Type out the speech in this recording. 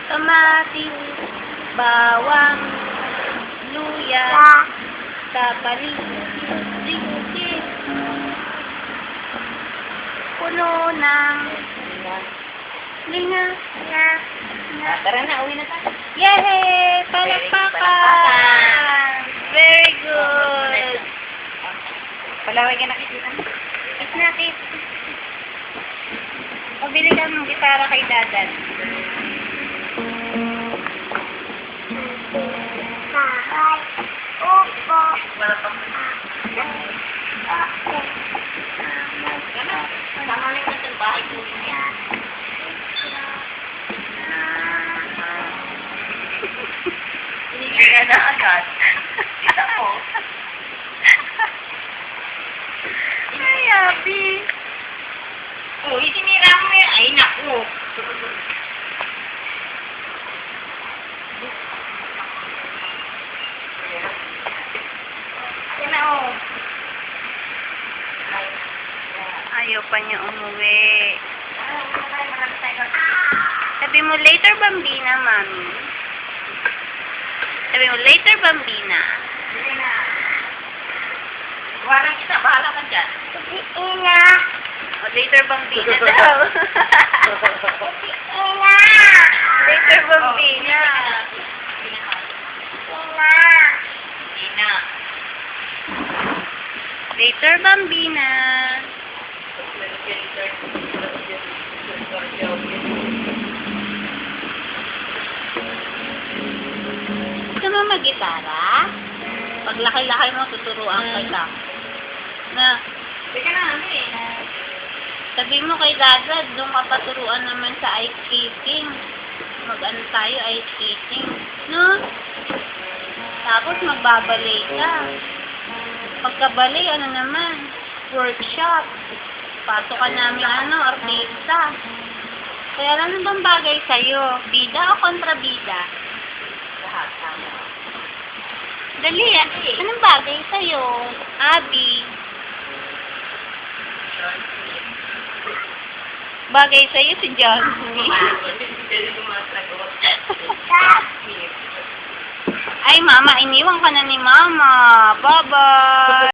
kamatis, bawang, luya, kapalit, singkit, puno ng linga. Tara na, uwi na tayo. Yay! Palakpakan! Very good! Palaway ka nakikita. It's nakit. Pabili ka ng gitara kay Dadan. Tama na yung sa bahay ko niya. Hindi ka na agad. Kita ko. Ay, Abby. Oh, itinira mo yan. Ay, naku. Yan na, oh. Ayaw pa niya umuwi. Sabi mo, later, Bambina, Mami. Sabi mo, later, Bambina. Hindi na. Walang kita, bahala ka dyan. Ina. O, later, Bambina daw. Ina. Later, Bambina. Ina. Later, Bambina. Gusto mo mag-gitara? Pag laki-laki mo, tuturuan kita. Na, Teka na, ano eh. sabi mo kay Dada, doon ka paturuan naman sa ice skating. Mag-ano tayo, ice skating. No? Tapos magbabalay ka. Pagkabalay, ano naman? Workshop. Pasok ka namin, artista. Kaya ano bang bagay sa'yo? Bida o kontrabida? Lahat, tama. Dali, anong bagay sa'yo? Abby. Bagay sa'yo si John Smith. Ay, Mama, iniwan ka na ni Mama. Bye-bye.